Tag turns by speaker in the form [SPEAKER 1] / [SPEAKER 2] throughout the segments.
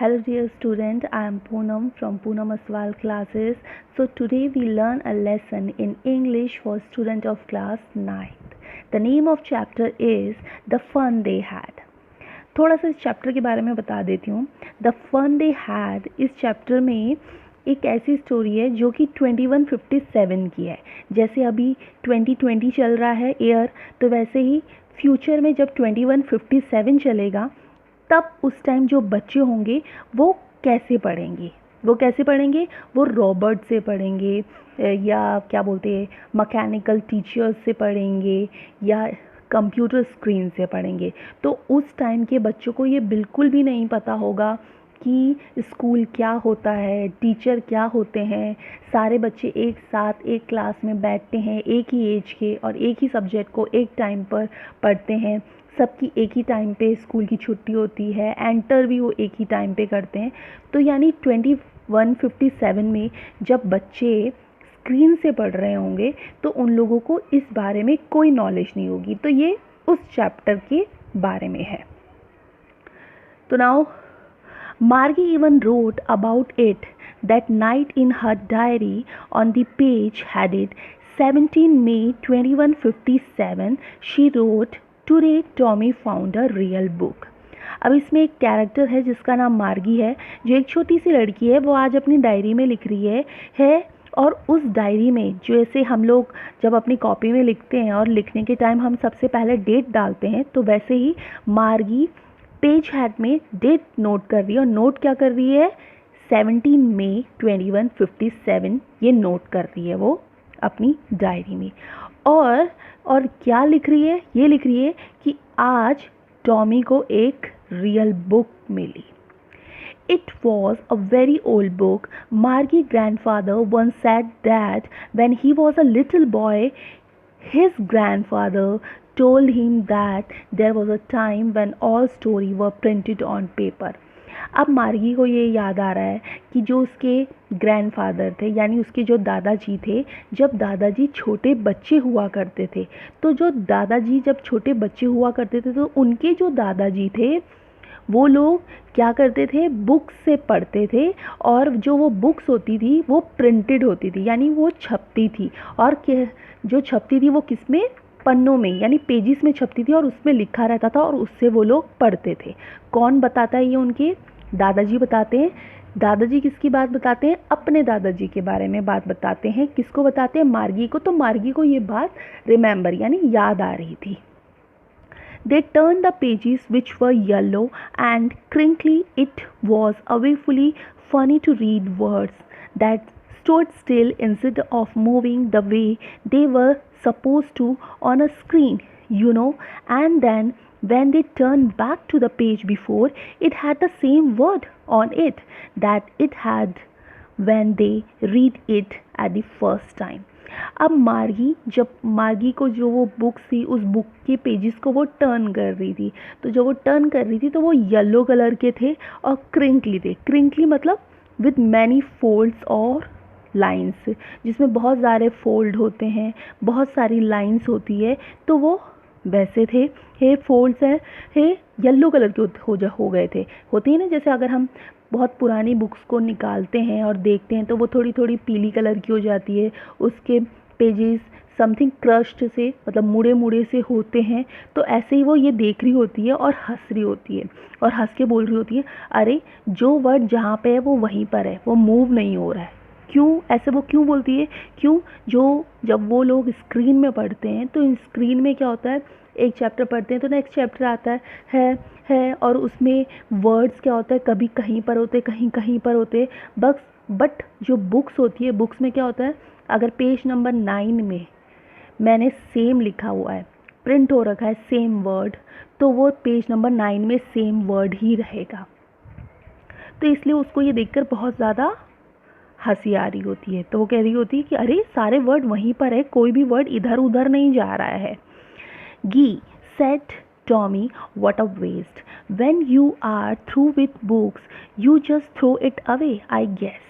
[SPEAKER 1] Hello dear student, I am Poonam from Poonam Aswal classes. So today we learn a lesson in English for student of class 9th. The name of chapter is The Fun They Had. थोड़ा सा इस chapter के बारे में बता देती हूँ. The fun they had इस चैप्टर में एक ऐसी स्टोरी है जो कि 2157 की है. जैसे अभी 2020 चल रहा है ईयर, तो वैसे ही फ्यूचर में जब 2157 चलेगा तब उस टाइम जो बच्चे होंगे वो कैसे पढ़ेंगे. वो रॉबर्ट से पढ़ेंगे या क्या बोलते हैं मैकेनिकल टीचर्स से पढ़ेंगे या कंप्यूटर स्क्रीन से पढ़ेंगे. तो उस टाइम के बच्चों को ये बिल्कुल भी नहीं पता होगा कि स्कूल क्या होता है, टीचर क्या होते हैं. सारे बच्चे एक साथ एक क्लास में बैठते हैं, एक ही एज के, और एक ही सब्जेक्ट को एक टाइम पर पढ़ते हैं. सबकी एक ही टाइम पे स्कूल की छुट्टी होती है, एंटर भी वो एक ही टाइम पे करते हैं. तो यानी 2157 में जब बच्चे स्क्रीन से पढ़ रहे होंगे तो उन लोगों को इस बारे में कोई नॉलेज नहीं होगी. तो ये उस चैप्टर के बारे में है. तो now Margie even wrote about it that night in her diary. On the page headed 17 May 2157, she wrote, "Today Tommy found a real book." अब इसमें एक कैरेक्टर है जिसका नाम मार्गी है, जो एक छोटी सी लड़की है. वो आज अपनी डायरी में लिख रही है और उस डायरी में जैसे हम लोग जब अपनी कॉपी में लिखते हैं और लिखने के टाइम हम सबसे पहले डेट डालते हैं, तो वैसे ही मार्गी पेज हेड में डेट नोट कर रही है. और नोट क्या कर रही है? 17 मई 2157 ये नोट कर रही है वो अपनी डायरी में. और क्या लिख रही है? ये लिख रही है कि आज टॉमी को एक रियल बुक मिली. It was a very old book. Margie's grandfather once said that when he was a little boy, his grandfather told him that there was a time when all stories were printed on paper. अब मार्गी को ये याद आ रहा है कि जो उसके ग्रैंडफादर थे, यानी उसके जो दादाजी थे, जब दादाजी छोटे बच्चे हुआ करते थे, तो जो दादाजी जब छोटे बच्चे हुआ करते थे तो उनके जो दादाजी थे वो लोग क्या करते थे? बुक्स से पढ़ते थे. और जो वो बुक्स होती थी वो प्रिंटेड होती थी, यानी वो छपती थी. और जो छपती थी वो किस में? पन्नों में, यानी पेजिस में छपती थी और उसमें लिखा रहता था और उससे वो लोग पढ़ते थे. कौन बताता है ये? उनके दादाजी बताते हैं. दादाजी किसकी बात बताते हैं? अपने दादाजी के बारे में बात बताते हैं. किसको बताते हैं? मार्गी को. तो मार्गी को ये बात रिमेंबर यानी याद आ रही थी. They turned the pages, which were yellow and crinkly. It was awfully funny to read words that stood still instead of moving the way they were supposed to on a screen, you know. And then when they turned back to the page before, it had the same word on it that it had when they read it at the first time. अब मार्गी को जो वो book थी, उस book के pages को वो टर्न कर रही थी. तो जो वो टर्न कर रही थी तो वो येलो कलर के थे और क्रिंकली थे. क्रिंकली मतलब विद मैनी फोल्ड्स और लाइंस, जिसमें बहुत सारे फोल्ड होते हैं, बहुत सारी लाइंस होती है. तो वो वैसे थे. फोल्ड्स है येलो कलर के हो गए थे. होती है ना, जैसे अगर हम बहुत पुरानी बुक्स को निकालते हैं और देखते हैं तो वो थोड़ी थोड़ी पीली कलर की हो जाती है. उसके पेजेस समथिंग क्रश्ड से, मतलब मुड़े मुड़े से होते हैं. तो ऐसे ही वो ये देख रही होती है और हंस रही होती है और हंस के बोल रही होती है, अरे जो वर्ड जहाँ पे है वो वहीं पर है, वो मूव नहीं हो रहा है. क्यों ऐसे वो क्यों बोलती है? क्यों? जब वो लोग स्क्रीन में पढ़ते हैं तो स्क्रीन में क्या होता है, एक चैप्टर पढ़ते हैं तो नेक्स्ट चैप्टर आता है और उसमें वर्ड्स क्या होता है, कभी कहीं पर होते, कहीं कहीं पर होते. बट जो बुक्स होती है, बुक्स में क्या होता है, अगर पेज नंबर 9 में मैंने सेम लिखा हुआ है, प्रिंट हो रखा है सेम वर्ड, तो वो पेज नंबर 9 में सेम वर्ड ही रहेगा. तो इसलिए उसको ये देखकर बहुत ज़्यादा हंसी आ रही होती है. तो वो कह रही होती है कि अरे सारे वर्ड वहीं पर है, कोई भी वर्ड इधर उधर नहीं जा रहा है. Gee, said Tommy, what a waste. When you are through with books, you just throw it away, I guess.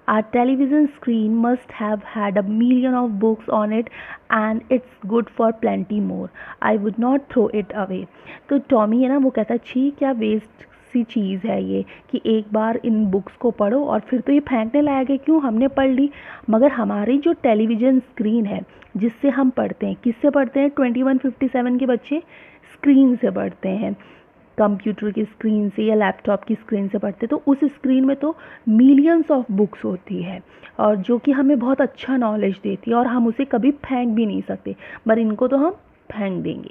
[SPEAKER 1] Our television screen must have had a million of books on it and it's good for plenty more. I would not throw it away. तो Tommy है ना, वो कहता है छी क्या waste सी चीज़ है ये कि एक बार इन बुक्स को पढ़ो और फिर तो ये फेंकने लायक है, क्यों, हमने पढ़ ली। मगर हमारी जो टेलीविज़न स्क्रीन है जिससे हम पढ़ते हैं, किससे पढ़ते हैं, 2157 के बच्चे स्क्रीन से पढ़ते हैं, कंप्यूटर की स्क्रीन से या लैपटॉप की स्क्रीन से पढ़ते, तो उस स्क्रीन में तो मिलियंस ऑफ बुक्स होती है और जो कि हमें बहुत अच्छा नॉलेज देती है और हम उसे कभी फेंक भी नहीं सकते, पर इनको तो हम फेंक देंगे।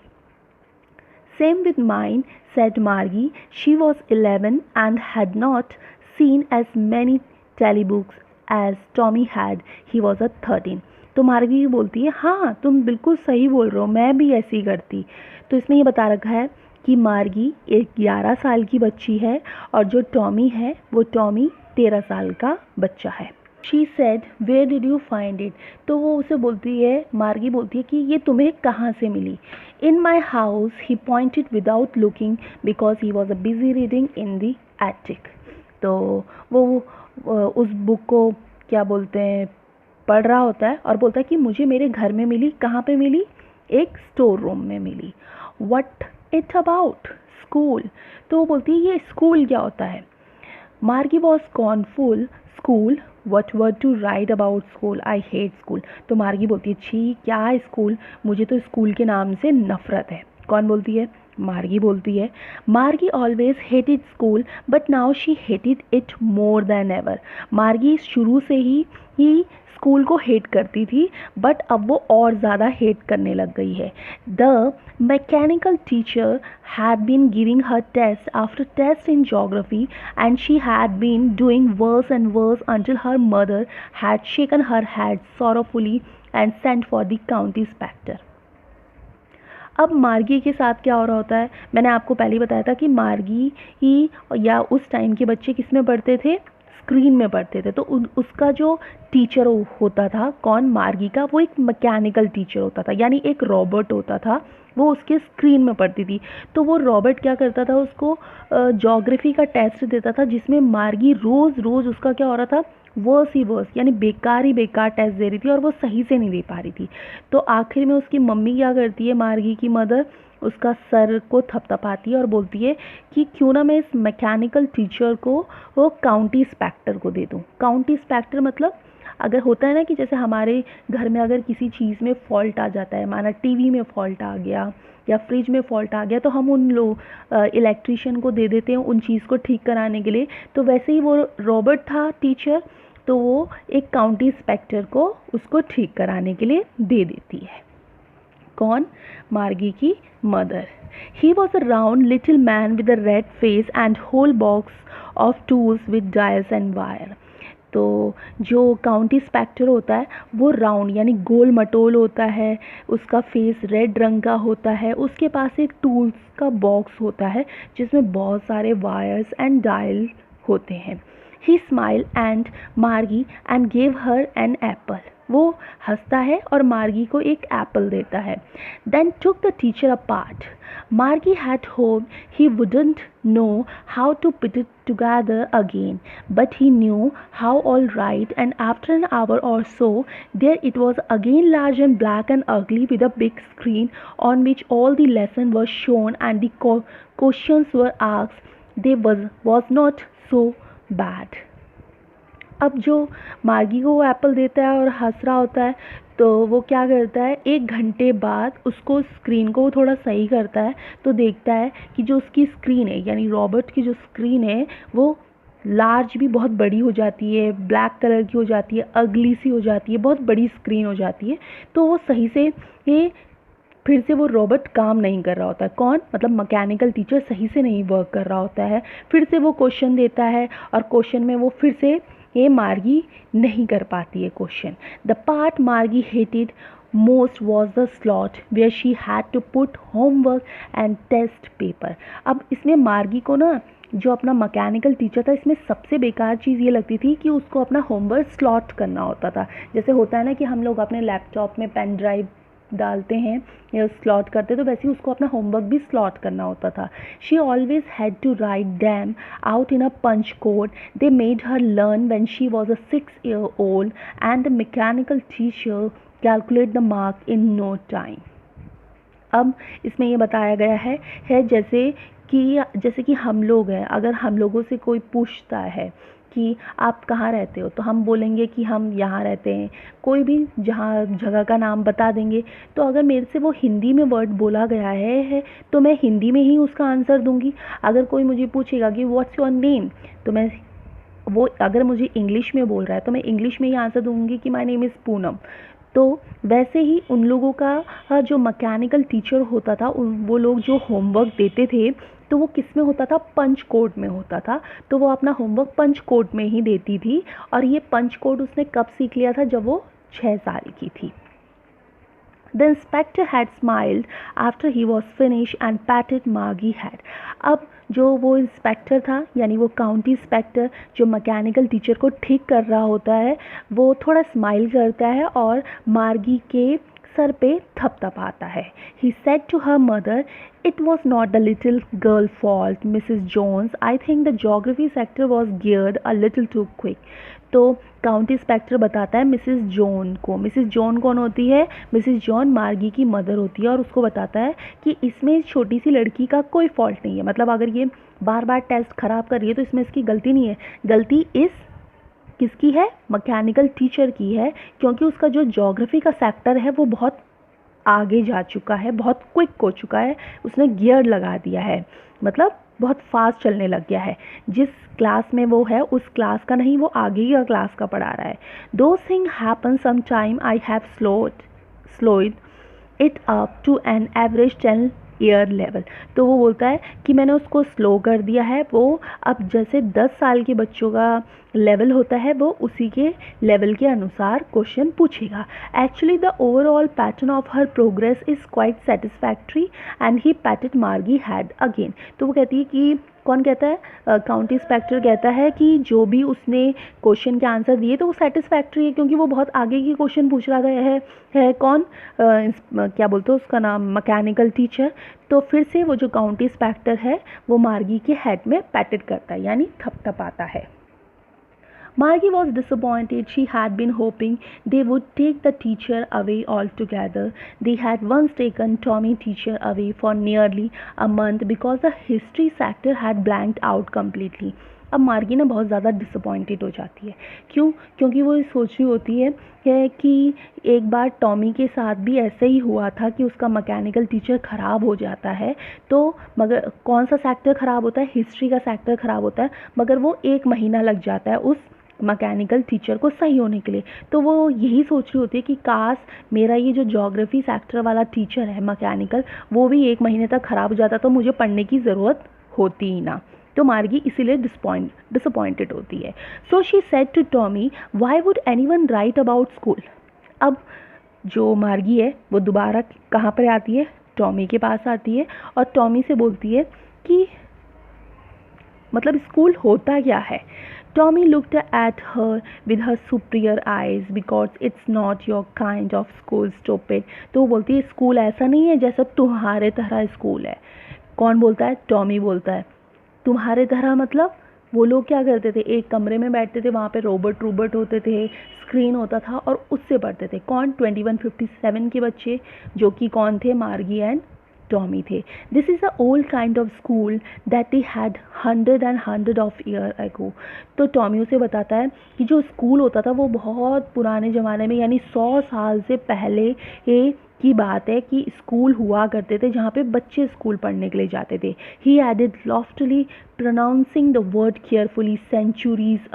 [SPEAKER 1] Same with mine, said Margie. She was 11 and had not seen as many telebooks as Tommy had. He was a 13. तो मार्गी बोलती है, हाँ तुम बिल्कुल सही बोल रहे हो, मैं भी ऐसे ही करती। तो इसमें ये बता रखा है कि मार्गी एक 11 साल की बच्ची है और जो टॉमी है वो टॉमी 13 साल का बच्चा है। She said, where did you find it? तो वो उसे बोलती है, मार्गी बोलती है कि ये तुम्हें कहाँ से मिली। In my house, he pointed without looking because he was busy reading in the attic. तो वो उस बुक को क्या बोलते हैं, पढ़ रहा होता है और बोलता है कि मुझे मेरे घर में मिली। कहाँ पे मिली? एक स्टोर रूम में मिली। What it about? School. तो वो बोलती है ये स्कूल क्या होता है। मार्गी was scornful. School, what word to write about school? I hate school. तो मार्गी बोलती है, छी क्या है स्कूल, मुझे तो स्कूल के नाम से नफरत है। कौन बोलती है? मार्गी बोलती है। मार्गी always hated school but now she hated it more than ever. मार्गी शुरू से ही स्कूल को हेट करती थी बट अब वो और ज़्यादा हेट करने लग गई है। The mechanical teacher had been giving her test after test in geography and she had been doing worse and worse until her mother had shaken her head sorrowfully and sent for the county inspector. अब मार्गी के साथ क्या हो रहा होता है, मैंने आपको पहले ही बताया था कि मार्गी ही या उस टाइम के बच्चे किस में पढ़ते थे, स्क्रीन में पढ़ते थे। तो उसका जो टीचर होता था, कौन, मार्गी का, वो एक मैकेनिकल टीचर होता था, यानी एक रॉबर्ट होता था, वो उसके स्क्रीन में पढ़ती थी। तो वो रॉबर्ट क्या करता था, उसको ज्योग्राफी का टेस्ट देता था जिसमें मार्गी रोज़ उसका क्या हो रहा था, वर्स ही वर्स, यानी बेकार ही बेकार टेस्ट दे रही थी और वो सही से नहीं दे पा रही थी। तो आखिर में उसकी मम्मी क्या करती है, मार्गी की मदर उसका सर को थपथपाती है और बोलती है कि क्यों ना मैं इस मैकेनिकल टीचर को वो काउंटी इंस्पेक्टर को दे दूँ। काउंटी इंस्पेक्टर मतलब अगर होता है ना कि जैसे हमारे घर में अगर किसी चीज़ में फॉल्ट आ जाता है, माना टीवी में फॉल्ट आ गया या फ्रिज में फॉल्ट आ गया, तो हम उन इलेक्ट्रीशियन को दे देते हैं उन चीज़ को ठीक कराने के लिए। तो वैसे ही वो रॉबर्ट था टीचर, तो वो एक काउंटी इंस्पेक्टर को उसको ठीक कराने के लिए दे देती है। कौन? मार्गी की mother. He was a round little man with a red face and whole box of tools with dials and wire. तो जो काउंटी इंस्पेक्टर होता है वो राउंड यानी गोल मटोल होता है, उसका फेस रेड रंग का होता है, उसके पास एक टूल्स का बॉक्स होता है जिसमें बहुत सारे वायर्स एंड डायल होते हैं। He smiled and Margie and gave her an apple. वो हंसता है और मार्गी को एक एप्पल देता है। Then took the teacher apart. Margie had hoped he wouldn't know how to put it together again, but he knew how all right, and after an hour or so, there it was again, large and black and ugly with a big screen on which all the lesson was shown and the questions were asked. They was not so bad. अब जो मार्गी को वो Apple देता है और हंस रहा होता है, तो वो क्या करता है, 1 घंटे बाद उसको स्क्रीन को थोड़ा सही करता है तो देखता है कि जो उसकी स्क्रीन है यानी रॉबर्ट की जो स्क्रीन है वो लार्ज भी बहुत बड़ी हो जाती है, ब्लैक कलर की हो जाती है, अगली सी हो जाती है, बहुत बड़ी स्क्रीन हो जाती है। तो वो सही से ये फिर से वो रॉबर्ट काम नहीं कर रहा होता है। कौन? मतलब मैकेनिकल टीचर सही से नहीं वर्क कर रहा होता है। फिर से वो क्वेश्चन देता है और क्वेश्चन में वो फिर से ये मार्गी नहीं कर पाती है क्वेश्चन। द पार्ट मार्गी hated most was the slot where she had to put homework and test paper. अब इसमें मार्गी को ना जो अपना मैकेनिकल टीचर था, इसमें सबसे बेकार चीज़ ये लगती थी कि उसको अपना होमवर्क स्लॉट करना होता था। जैसे होता है ना कि हम लोग अपने लैपटॉप में पेन ड्राइव डालते हैं या स्लॉट करते, तो वैसे ही उसको अपना होमवर्क भी स्लॉट करना होता था। She always had to write them out in a punch code they made her learn when she was a 6 year old and the mechanical teacher calculate the mark in no time. अब इसमें ये बताया गया है जैसे कि जैसे कि हम लोग हैं, अगर हम लोगों से कोई पूछता है कि आप कहाँ रहते हो, तो हम बोलेंगे कि हम यहाँ रहते हैं, कोई भी जहाँ जगह का नाम बता देंगे। तो अगर मेरे से वो हिंदी में वर्ड बोला गया है तो मैं हिंदी में ही उसका आंसर दूंगी। अगर कोई मुझे पूछेगा कि व्हाट्स योर नेम, तो मैं वो अगर मुझे इंग्लिश में बोल रहा है तो मैं इंग्लिश में ही आंसर दूंगी कि माय नेम इज़ पूनम। तो वैसे ही उन लोगों का जो मैकेनिकल टीचर होता था, वो लोग जो होमवर्क देते थे तो वो किस में होता था, पंच कोड में होता था। तो वो अपना होमवर्क पंच कोड में ही देती थी। और ये पंच कोड उसने कब सीख लिया था, जब वो 6 साल की थी। The inspector had smiled after he was finished and patted Margie head. अब जो वो इंस्पेक्टर था, यानी वो काउंटी इंस्पेक्टर जो मैकेनिकल टीचर को ठीक कर रहा होता है, वो थोड़ा स्माइल करता है और मार्गी के सर पे थपथपाता है। He said to her mother, "It was not the little girl fault, Mrs. Jones. I think the geography sector was geared a little too quick." तो काउंटी इंस्पेक्टर बताता है मिसेस जॉन को। मिसेस जॉन कौन होती है? Mrs John मार्गी की mother होती है। और उसको बताता है कि इसमें इस छोटी सी लड़की का कोई फॉल्ट नहीं है, मतलब अगर ये बार बार टेस्ट ख़राब कर रही है तो इसमें इसकी गलती नहीं है। गलती किसकी है? मैकेनिकल टीचर की है, क्योंकि उसका जो ज्योग्राफी का सेक्टर है वो बहुत आगे जा चुका है, बहुत क्विक हो चुका है, उसने गियर लगा दिया है, मतलब बहुत फास्ट चलने लग गया है। जिस क्लास में वो है उस क्लास का नहीं, वो आगे की क्लास का पढ़ा रहा है। Those thing happen some time, I have slowed it up to an average 10 year level. तो वो बोलता है कि मैंने उसको स्लो कर दिया है, वो अब जैसे 10 साल के बच्चों का लेवल होता है वो उसी के लेवल के अनुसार क्वेश्चन पूछेगा। Actually the overall pattern of her progress is quite satisfactory and he पैटेड मार्गी हैड अगेन। तो वो कहती है कि कौन कहता है? काउंटी इंस्पेक्टर कहता है कि जो भी उसने क्वेश्चन के आंसर दिए तो वो सेटिस्फैक्ट्री है, क्योंकि वो बहुत आगे की क्वेश्चन पूछ रहा है कौन? क्या बोलते हैं उसका नाम? Mechanical teacher. तो फिर से वो जो काउंटी इंस्पेक्टर है वो मार्गी के हेड में पैटेड करता है, यानी थपथपाता है। Margie was disappointed. She had been hoping they would take the teacher away altogether. They had once taken Tommy teacher away for nearly a month because the history sector had blanked out completely. अब मार्गी ना बहुत ज़्यादा disappointed हो जाती है। क्यों? क्योंकि वो सोच रही होती है कि एक बार टॉमी के साथ भी ऐसे ही हुआ था कि उसका मैकेनिकल टीचर ख़राब हो जाता है। तो मगर कौन सा सेक्टर ख़राब होता है? हिस्ट्री का सेक्टर ख़राब होता है, मगर वो 1 महीना लग जाता है उस मैकेनिकल टीचर को सही होने के लिए। तो वो यही सोच रही होती है कि काश मेरा ये जो ज्योग्राफी सेक्टर वाला टीचर है मैकेनिकल, वो भी 1 महीने तक ख़राब हो जाता तो मुझे पढ़ने की ज़रूरत होती ही ना। तो मार्गी इसीलिए डिसअपॉइंटेड होती है। So she said to Tommy, why would anyone write about school? अब जो मार्गी है वो दोबारा कहाँ पर आती है? टॉमी के पास आती है और टॉमी से बोलती है कि मतलब स्कूल होता क्या है? Tommy looked at her with her superior eyes because it's not your kind of school, stupid. तो वो बोलती है स्कूल ऐसा नहीं है जैसा तुम्हारे तरह स्कूल है। कौन बोलता है? टॉमी बोलता है। तुम्हारे तरह मतलब वो लोग क्या करते थे? एक कमरे में बैठते थे, वहाँ पे रोबोट होते थे, स्क्रीन होता था और उससे पढ़ते थे। कौन? 2157 के बच्चे, जो कि कौन थे? मार्गी एंड टॉमी थे। This is a old kind of school that they had 100 of year ago. तो टॉमी उसे बताता है कि जो स्कूल होता था वो बहुत पुराने ज़माने में, यानी 100 साल से पहले की बात है कि स्कूल हुआ करते थे जहाँ पे बच्चे स्कूल पढ़ने के लिए जाते थे। He added loftily, pronouncing the word carefully, centuries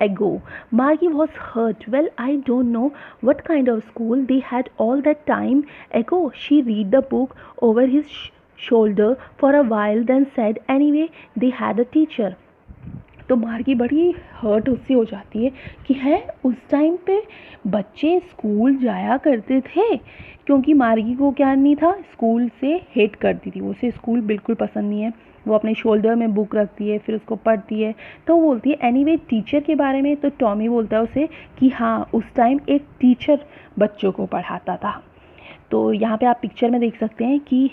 [SPEAKER 1] ago. Margie was hurt. Well, I don't know what kind of school they had all that time ago. She read the book over his shoulder for a while, then said, anyway, they had a teacher. तो मार्गी बड़ी hurt उससे हो जाती है कि है उस टाइम पे बच्चे स्कूल जाया करते थे, क्योंकि मार्गी को क्या नहीं था? स्कूल से हेट करती थी, उसे स्कूल बिल्कुल पसंद नहीं है। वो अपने शोल्डर में बुक रखती है, फिर उसको पढ़ती है। तो वो बोलती है एनीवे टीचर के बारे में। तो टॉमी बोलता है उसे कि हाँ, उस टाइम एक टीचर बच्चों को पढ़ाता था। तो यहाँ पे आप पिक्चर में देख सकते हैं कि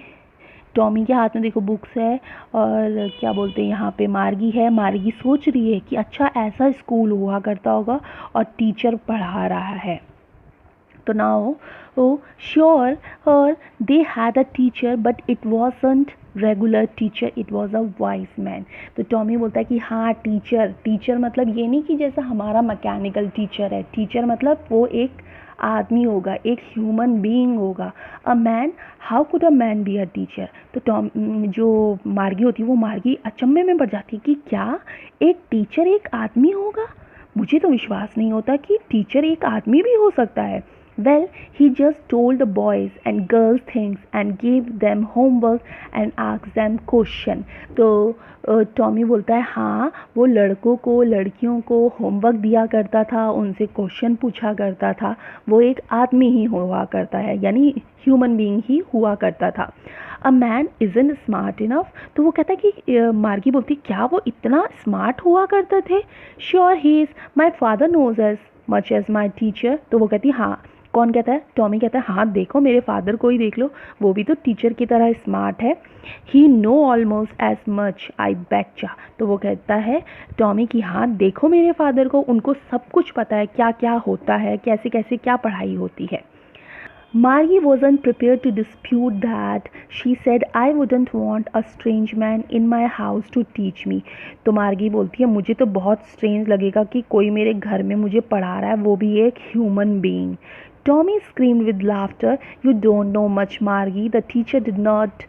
[SPEAKER 1] टॉमी के हाथ में देखो बुक्स है और क्या बोलते हैं यहाँ पे मार्गी है। मार्गी सोच रही है कि अच्छा ऐसा स्कूल हुआ करता होगा और टीचर पढ़ा रहा है। So now, oh, sure, they had a teacher, but it wasn't regular teacher, it was a wise man. तो टॉमी बोलता है कि हाँ टीचर मतलब ये नहीं कि जैसा हमारा मैकेनिकल टीचर है, टीचर मतलब वो एक आदमी होगा, एक ह्यूमन बीइंग होगा. A man, how could a man be a teacher. तो जो मार्गी होती है वो मार्गी अचंभे में पड़ जाती है कि क्या एक टीचर एक आदमी होगा. मुझे तो विश्वास नहीं होता कि टीचर एक आदमी भी हो सकता है. Well, he just told the boys and girls things and gave them homework and asked them question. तो टॉमी बोलता है हाँ वो लड़कों को लड़कियों को होमवर्क दिया करता था, उनसे क्वेश्चन पूछा करता था. वो एक आदमी ही हुआ करता है, यानी ह्यूमन बीइंग ही हुआ करता था. A man isn't smart enough. तो वो कहता है कि मार्गी बोलती क्या वो इतना स्मार्ट हुआ करते थे. Sure he is, my father knows as much as my teacher. तो वो कहती हाँ. कौन कहता है. टॉमी कहता है हाँ देखो मेरे फादर को ही देख लो, वो भी तो टीचर की तरह स्मार्ट है. He know almost as much I बेचा. तो वो कहता है टॉमी की हाँ देखो मेरे फादर को, उनको सब कुछ पता है क्या क्या होता है, कैसे कैसे क्या पढ़ाई होती है. Margie wasn't prepared to dispute that. She said, I wouldn't want a strange man in my house to teach me. तो मार्गी बोलती है मुझे तो बहुत स्ट्रेंज लगेगा कि कोई मेरे घर में मुझे पढ़ा रहा है, वो भी एक human being. Tommy screamed with laughter. You don't know much, Margie. The teacher did not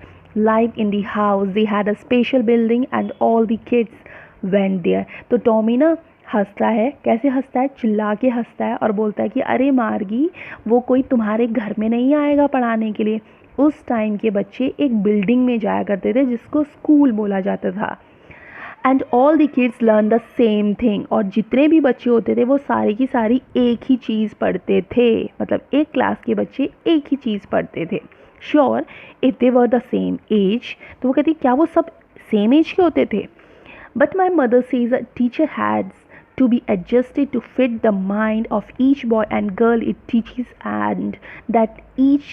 [SPEAKER 1] live in the house. They had a special building and all the kids went there. तो टॉमी ना हंसता है. कैसे हंसता है, चिल्ला के हंसता है और बोलता है कि अरे मार्गी वो कोई तुम्हारे घर में नहीं आएगा पढ़ाने के लिए. उस टाइम के बच्चे एक बिल्डिंग में जाया करते थे जिसको स्कूल बोला जाता था. And all the kids learn the same thing. और जितने भी बच्चे होते थे वो सारी की सारी एक ही चीज़ पढ़ते थे, मतलब एक क्लास के बच्चे एक ही चीज़ पढ़ते थे. Sure if they were the same age. तो वो कहती क्या वो सब सेम एज के होते थे. But my mother says a teacher has to be adjusted to fit the mind of each boy and girl it teaches, and that each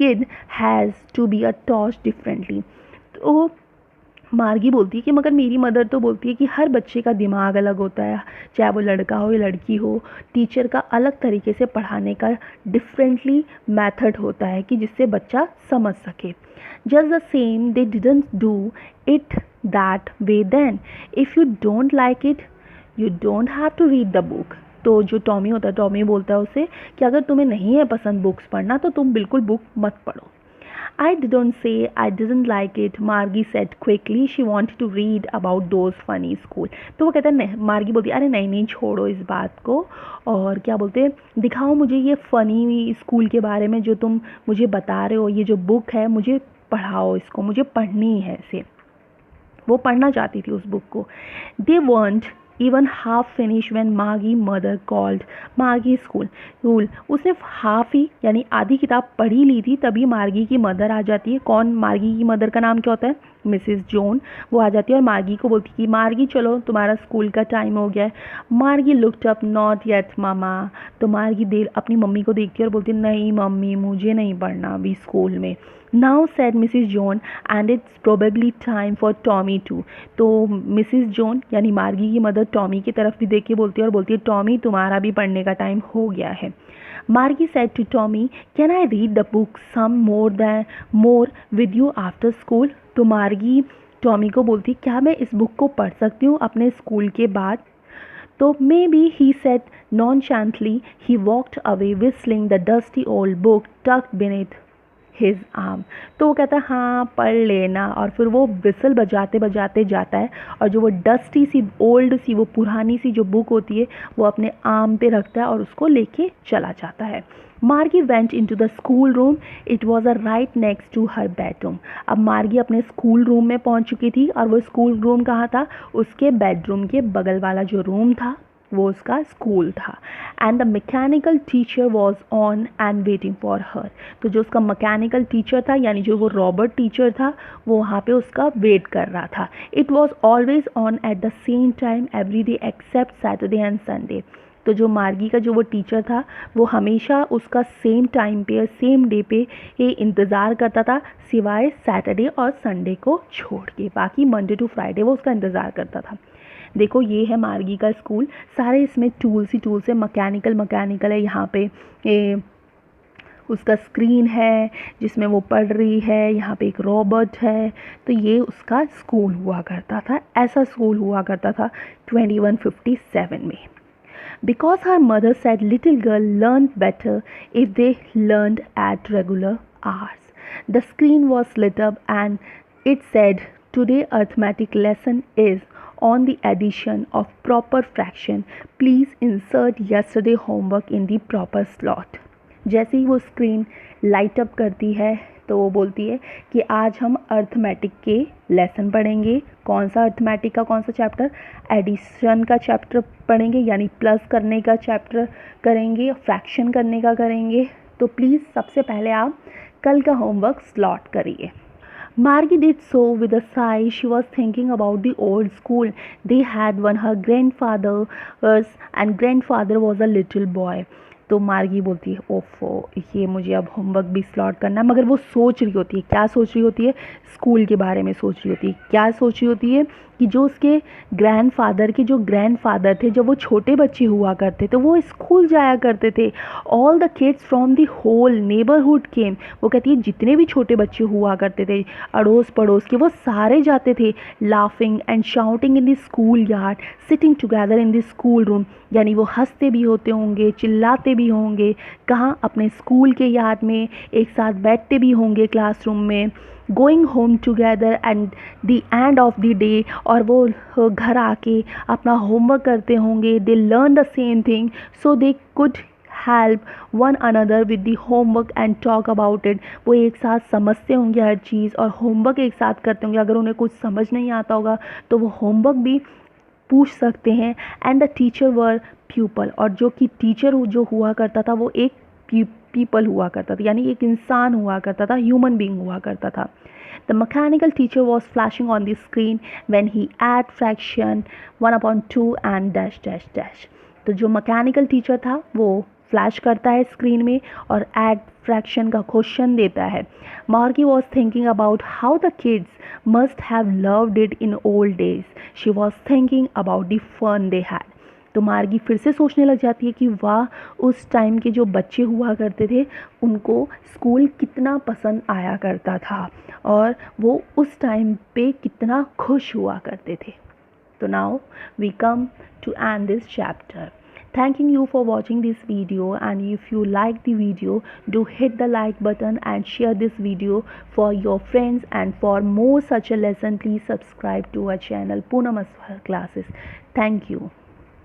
[SPEAKER 1] kid has to be taught differently. तो मार्गी बोलती है कि मगर मेरी मदर तो बोलती है कि हर बच्चे का दिमाग अलग होता है, चाहे वो लड़का हो या लड़की हो, टीचर का अलग तरीके से पढ़ाने का डिफरेंटली मेथड होता है कि जिससे बच्चा समझ सके. Just the same they didn't do it that way then. If you don't like it you don't have to read the book. तो जो टॉमी होता है, टॉमी बोलता है उसे कि अगर तुम्हें नहीं है पसंद बुक्स पढ़ना तो तुम बिल्कुल बुक मत पढ़ो. I didn't say I didn't like it, Margie said quickly. She wanted to read about those funny school. तो वो कहता है नहीं, मार्गी बोलती है अरे नहीं नहीं छोड़ो इस बात को, और क्या बोलते हैं दिखाओ मुझे ये फ़नी स्कूल के बारे में जो तुम मुझे बता रहे हो, ये जो बुक है मुझे पढ़ाओ, इसको मुझे पढ़नी है इसे. वो पढ़ना चाहती थी उस बुक को. They weren't even half finished when Margie mother called. Margie school. उसने हाफ ही यानी आधी किताब पढ़ी ली थी, तभी मार्गी की मदर आ जाती है. कौन, मार्गी की मदर का नाम क्या होता है, मिसेस जॉन. वो आ जाती है और मार्गी को बोलती है कि मार्गी चलो तुम्हारा स्कूल का टाइम हो गया है. मार्गी लुक्ड अप, नॉट येट मामा. तो मार्गी अपनी मम्मी को देखती है और बोलती है नहीं मम्मी मुझे नहीं पढ़ना अभी स्कूल में. Now said Mrs. John, and it's probably time for Tommy too. तो मिसिस जॉन यानी मार्गी की मदर टॉमी की तरफ भी देख के बोलती है और बोलती है टॉमी तुम्हारा भी पढ़ने का टाइम हो गया है. मार्गी said to Tommy, can I read the book some more with you after school? तो मार्गी टॉमी को बोलती क्या मैं इस बुक को पढ़ सकती हूँ अपने स्कूल के बाद. तो maybe he said nonchalantly. He walked away whistling the dusty old book tucked beneath his arm. तो वो कहता है हाँ पढ़ लेना, और फिर वो विसल बजाते बजाते जाता है और जो वो डस्टी सी ओल्ड सी वो पुरानी सी जो बुक होती है वो अपने आर्म पे रखता है और उसको लेके चला जाता है. Margie went into the school room. It was a right next to her bedroom. अब मार्गी अपने स्कूल रूम में पहुंच चुकी थी और वो स्कूल रूम कहाँ था, उसके बेडरूम के बगल वाला जो रूम था वो उसका स्कूल था. And the mechanical teacher was on and waiting for her. तो जो उसका मैकेनिकल टीचर था यानी जो वो रॉबर्ट टीचर था वो वहाँ पे उसका वेट कर रहा था. It was always on at the same time every day except Saturday and Sunday. तो जो मार्गी का जो वो टीचर था वो हमेशा उसका सेम टाइम पे सेम डे पे ये इंतज़ार करता था, सिवाय सैटरडे और संडे को छोड़ के. बाकी मंडे टू फ्राइडे वो उसका इंतज़ार करता था. देखो ये है मार्गी का स्कूल. सारे इसमें टूल्स ही टूल्स है, मैकेनिकल है यहाँ पे. उसका स्क्रीन है जिसमें वो पढ़ रही है, यहाँ पे एक रोबोट है। तो ये उसका स्कूल हुआ करता था, ऐसा स्कूल हुआ करता था 2157 में। Because her mother said little girl learned better if they learned at regular hours. The screen was lit up and it said, "Today arithmetic lesson is on the addition of proper fraction. Please insert yesterday homework in the proper slot." जैसे ही वो screen light up करती है तो वो बोलती है कि आज हम अर्थमेटिक के लेसन पढ़ेंगे। कौन सा अर्थमेटिक का कौन सा चैप्टर? एडिशन का चैप्टर पढ़ेंगे, यानी प्लस करने का चैप्टर करेंगे, फ्रैक्शन करने का करेंगे। तो प्लीज़ सबसे पहले आप कल का होमवर्क स्लॉट करिए। Margie did so with a sigh. She was thinking about the old school they had when her grandfather's and grandfather was a little boy. तो मार्गी बोलती है ओफो, ये मुझे अब होमवर्क भी स्लॉट करना है। मगर वो सोच रही होती है, क्या सोच रही होती है? स्कूल के बारे में सोच रही होती है। क्या सोच रही होती है? कि जो उसके ग्रैंडफादर के जो ग्रैंडफादर थे, जब वो छोटे बच्चे हुआ करते थे, वो स्कूल जाया करते थे। All the kids from the whole neighbourhood came. वो कहती है जितने भी छोटे बच्चे हुआ करते थे अड़ोस पड़ोस के, वो सारे जाते थे। Laughing and shouting in the school yard, sitting together in the school room. यानी वो हंसते भी होते होंगे, चिल्लाते भी होंगे। कहाँ? अपने स्कूल के यार्ड में एक साथ बैठते भी होंगे क्लासरूम में। Going home together and the end of the day, और वो घर आके अपना होमवर्क करते होंगे। They learn the same thing so they could help one another with the homework and talk about it. वो एक साथ समझते होंगे हर चीज़ और होमवर्क एक साथ करते होंगे। अगर उन्हें कुछ समझ नहीं आता होगा तो वो होमवर्क भी पूछ सकते हैं। And the teacher were pupil, और जो कि टीचर जो हुआ करता था वो एक पीपल हुआ करता था, यानी एक इंसान हुआ करता था, ह्यूमन बीइंग हुआ करता था। The mechanical teacher was flashing on the screen when he add fraction 1/2 and dash dash dash. तो जो मैकेनिकल टीचर था वो फ्लैश करता है स्क्रीन में और ऐड फ्रैक्शन का क्वेश्चन देता है। Margie was thinking about how the kids must have loved it in old days. She was thinking about the fun they had. तो मार्गी फिर से सोचने लग जाती है कि वाह, उस टाइम के जो बच्चे हुआ करते थे उनको स्कूल कितना पसंद आया करता था और वो उस टाइम पे कितना खुश हुआ करते थे। तो now we come to end this chapter. Thanking you for watching this video, and if you like the video, do hit the like button and share this video for your friends, and for more such a lesson please subscribe to our channel Poonam Aswal Classes. Thank you.